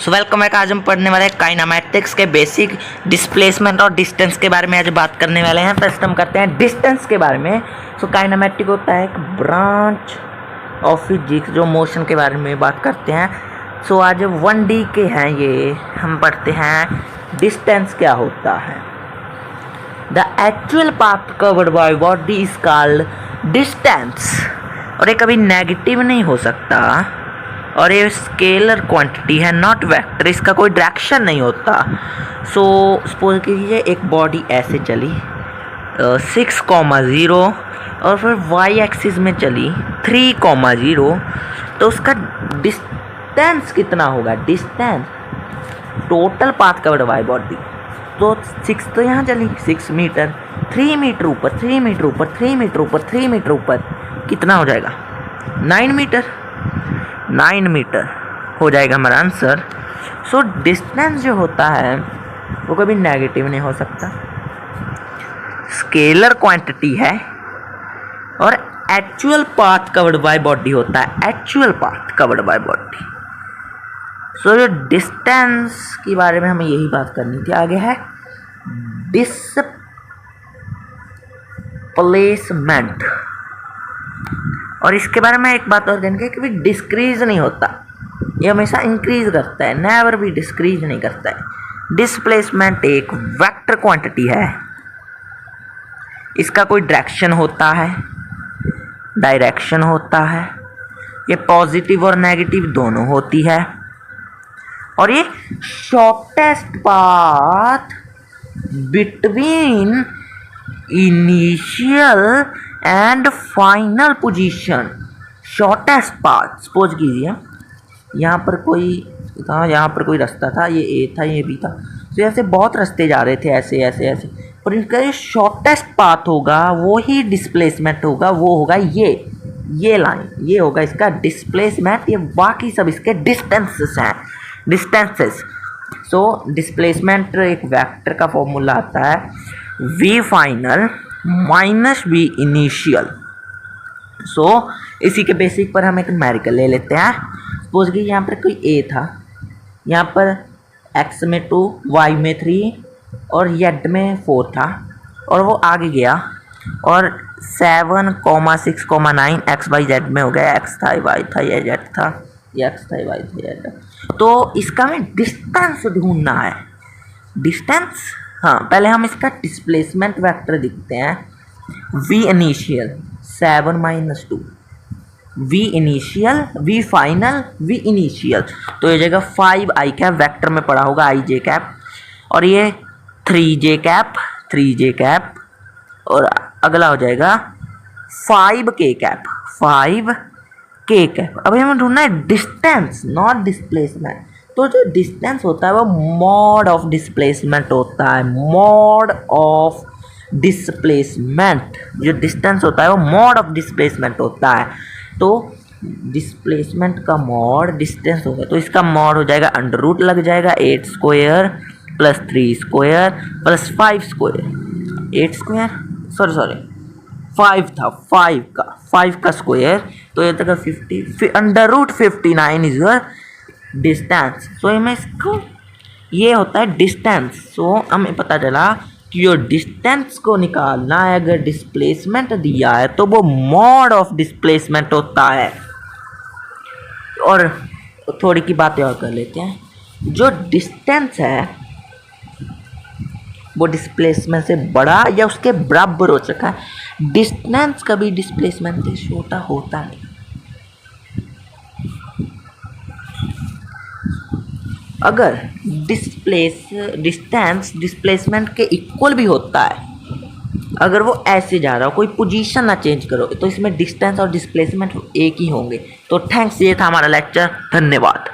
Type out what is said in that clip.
So welcome back. आज हम पढ़ने वाले हैं काइनेमैटिक्स के बेसिक डिस्प्लेसमेंट और डिस्टेंस के बारे में आज बात करने वाले हैं। फर्स्ट हम करते हैं डिस्टेंस के बारे में। सो काइनेमैटिक होता है एक ब्रांच ऑफ फिजिक्स जो मोशन के बारे में बात करते हैं। सो आज 1D के हैं ये, हम पढ़ते हैं डिस्टेंस क्या होता है। The actual path covered by body is called distance. और ये कभी नेगेटिव नहीं हो सकता और ये स्केलर क्वांटिटी है, नॉट वेक्टर। इसका कोई डायरेक्शन नहीं होता। सो सपोज कीजिए एक बॉडी ऐसे चली 6,0 और फिर वाई एक्सिस में चली 3,0, तो उसका डिस्टेंस कितना होगा? Distance total path covered by body, तो 6 तो यहाँ चली 6 मीटर, 3 मीटर ऊपर, 3 मीटर ऊपर, 3 मीटर ऊपर, 3 मीटर ऊपर, कितना हो जाएगा? 9 मीटर। 9 मीटर हो जाएगा हमारा आंसर। सो डिस्टेंस जो होता है वो कभी नेगेटिव नहीं हो सकता, स्केलर क्वांटिटी है और actual path covered by body होता है, actual path covered by body. So जो डिस्टेंस के बारे में हमें यही बात करनी थी। आगे है डिस्प्लेसमेंट, और इसके बारे में एक बात और कहेंगे कि डिस्क्रीज नहीं होता, ये हमेशा इंक्रीज करता है, नेवर भी डिस्क्रीज नहीं करता है। डिस्प्लेसमेंट एक वेक्टर क्वांटिटी है, इसका कोई डायरेक्शन होता है, ये पॉजिटिव और नेगेटिव दोनों होती है, और ये shortest path between initial and final position. Shortest path, suppose कीजिए यहाँ पर कोई था, यहाँ पर कोई रास्ता था, ये ए था, ये बी था, तो ऐसे बहुत रास्ते जा रहे थे, ऐसे ऐसे ऐसे, पर इनका ये शॉर्टेस्ट पाथ होगा, वो ही डिस्प्लेसमेंट होगा, वो होगा ये लाइन, ये होगा इसका डिस्प्लेसमेंट। ये बाकी सब इसके डिस्टेंसेस हैं, डिस्टेंसेस। सो डिस्प्लेसमेंट एक वेक्टर का फॉर्मूला आता है v final minus v initial. So इसी के बेसिक पर हम एक न्यूमेरिकल ले लेते हैं। सपोज कि यहाँ पर कोई a था, यहाँ पर x में 2, y में 3 और z में 4 था, और वो आगे गया और 7,6,9 x y z में हो गया। x था, y था, ये z था, ये x था, y था, ये z। तो इसका हमें डिस्टेंस ढूंढना है। डिस्टेंस, हाँ, पहले हम इसका डिस्प्लेसमेंट वेक्टर दिखते हैं। v initial 7 - 2, v initial, v final, v initial, तो ये जगह 5i कैप वेक्टर में पड़ा होगा, i j कैप, और ये 3j कैप, और अगला हो जाएगा 5k कैप, 5k कैप। अभी हमें ढूंढना है डिस्टेंस, नॉट डिस्प्लेसमेंट। तो जो डिस्टेंस होता है वो मॉड ऑफ डिस्प्लेसमेंट होता है, मॉड ऑफ डिस्प्लेसमेंट। जो डिस्टेंस होता है वो मॉड ऑफ डिस्प्लेसमेंट होता है। तो डिस्प्लेसमेंट का मॉड डिस्टेंस होगा, तो इसका मॉड हो जाएगा √ लग जाएगा 8 square plus 3 square plus 5 square, 8 square, sorry 5 था, 5 का स्क्वायर, तो ये तक 50, √59 इज योर डिस्टेंस। सो हमें इसको, ये होता है डिस्टेंस। सो हमें पता चला कि जो डिस्टेंस को निकालना है, अगर डिस्प्लेसमेंट दिया है तो वो मॉड ऑफ डिस्प्लेसमेंट होता है। और थोड़ी की बातें और कर लेते हैं। जो डिस्टेंस है वो डिस्प्लेसमेंट से बड़ा या उसके बराबर हो सका है। डिस्टेंस कभी डिस्प्लेसमेंट से छोटा होता नहीं। अगर डिस्टेंस डिस्प्लेसमेंट के इक्वल भी होता है, अगर वो ऐसे जा रहा हो, कोई पोजीशन ना चेंज करो, तो इसमें डिस्टेंस और डिस्प्लेसमेंट एक ही होंगे। तो थैंक्स, ये था हमारा लेक्चर, धन्यवाद।